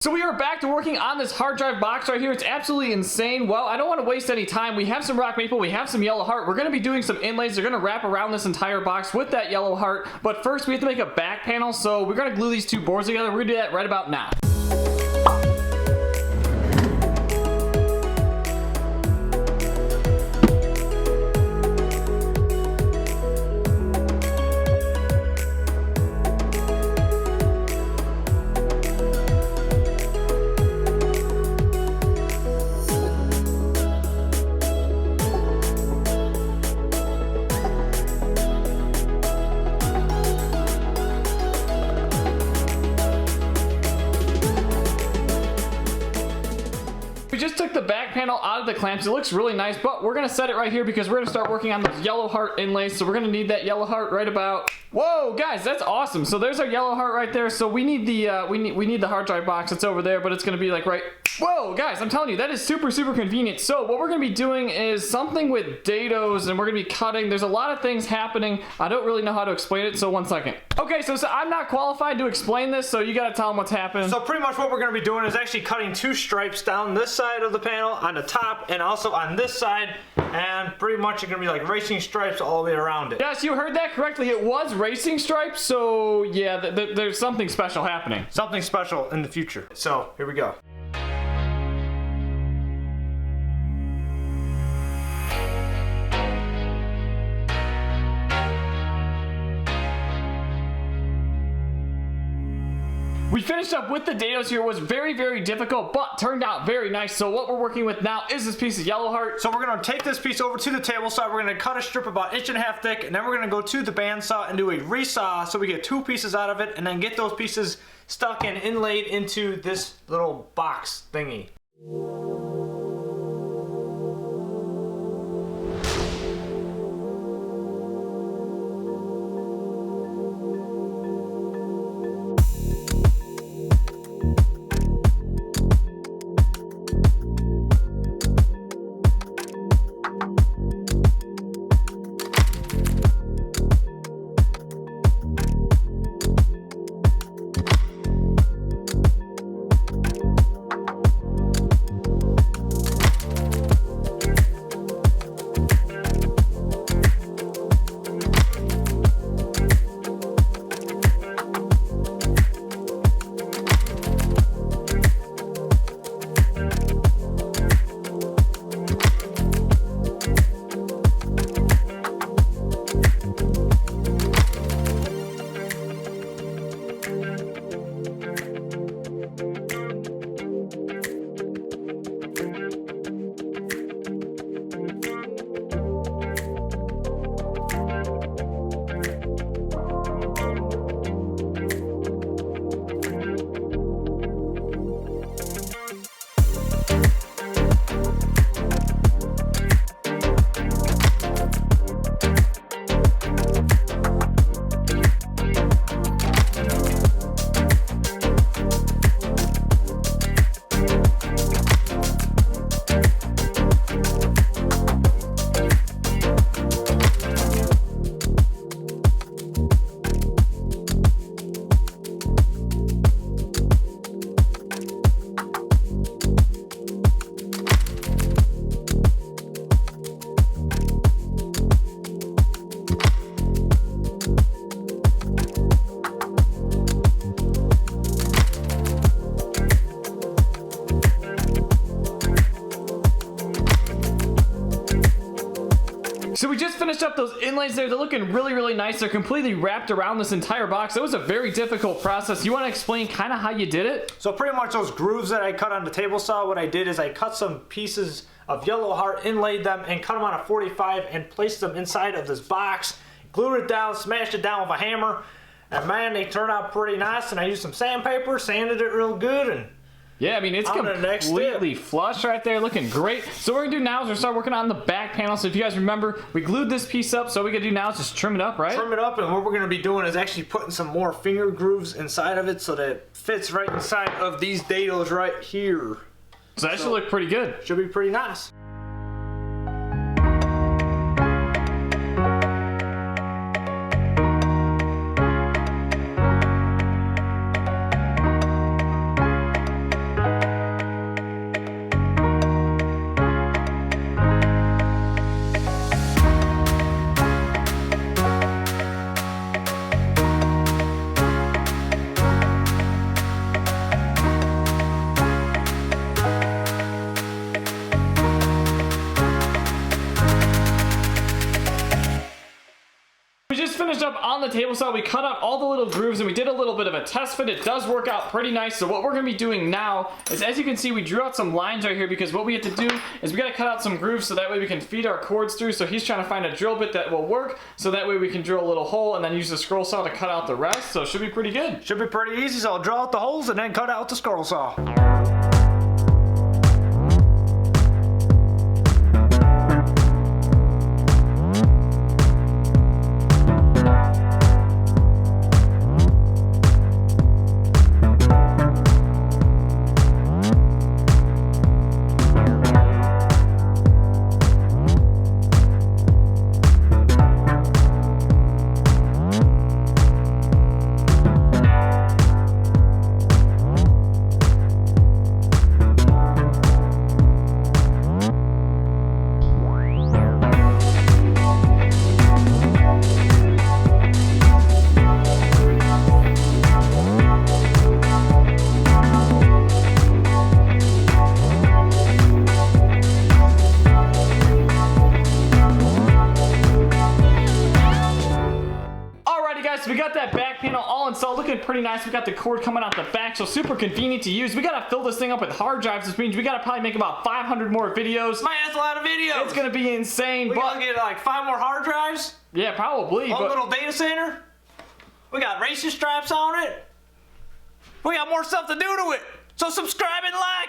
So we are back to working on this hard drive box right here. It's absolutely insane. Well, I don't want to waste any time. We have some rock maple, we have some yellow heart. We're going to be doing some inlays. They're going to wrap around this entire box with that yellow heart. But first we have to make a back panel, so we're going to glue these two boards together. We're going to do that right about now. We just took the back panel out of the clamps. It looks really nice, but we're gonna set it right here because we're gonna start working on those yellow heart inlays. So we're gonna need that yellow heart right about. Whoa, guys, that's awesome. So there's our yellow heart right there. So we need the we need the hard drive box that's over there, but it's gonna be like right. Whoa, guys, I'm telling you, that is super convenient. So what we're gonna be doing is something with dados, and we're gonna be cutting. There's a lot of things happening. I don't really know how to explain it, so 1 second. Okay, so I'm not qualified to explain this, so you gotta tell them what's happening. So pretty much what we're gonna be doing is actually cutting two stripes down this side of the panel, on the top, and also on this side, and pretty much it's gonna be like racing stripes all the way around it. Yes, you heard that correctly. It was racing stripes, so yeah, there's something special happening. Something special in the future. So here we go. We finished up with the dados here. It was very difficult, but turned out very nice. So what we're working with now is this piece of yellow heart. So we're gonna take this piece over to the table saw. We're gonna cut a strip about 1.5 inches thick, and then we're gonna go to the bandsaw and do a resaw so we get two pieces out of it, and then get those pieces stuck and inlaid into this little box thingy. So we just finished up those inlays there. They're looking really nice. They're completely wrapped around this entire box. It was a very difficult process. You want to explain kind of how you did it? So pretty much those grooves that I cut on the table saw, what I did is I cut some pieces of yellow heart, inlaid them, and cut them on a 45 and placed them inside of this box. Glued it down, smashed it down with a hammer, and man, they turned out pretty nice. And I used some sandpaper, sanded it real good, and yeah, I mean, it's completely flush right there, looking great. So what we're gonna do now is we're gonna start working on the back panel. So if you guys remember, we glued this piece up, so what we gotta do now is just trim it up, right? Trim it up, and what we're gonna be doing is actually putting some more finger grooves inside of it so that it fits right inside of these dados right here. So that should look pretty good. Should be pretty nice. table saw, we cut out all the little grooves and we did a little bit of a test fit. It does work out pretty nice. So what we're gonna be doing now is, as you can see, we drew out some lines right here because what we have to do is we gotta cut out some grooves so that way we can feed our cords through. So he's trying to find a drill bit that will work so that way we can drill a little hole and then use the scroll saw to cut out the rest. So it should be pretty good. Should be pretty easy, so I'll draw out the holes and then cut out the scroll saw. So we got that back panel all installed, looking pretty nice. We got the cord coming out the back, so super convenient to use. We gotta fill this thing up with hard drives, which means we gotta probably make about 500 more videos. Man, that's a lot of videos. It's gonna be insane. We gotta get like 5 more hard drives. Yeah, probably. A little data center. We got racing straps on it. We got more stuff to do to it. So subscribe and like.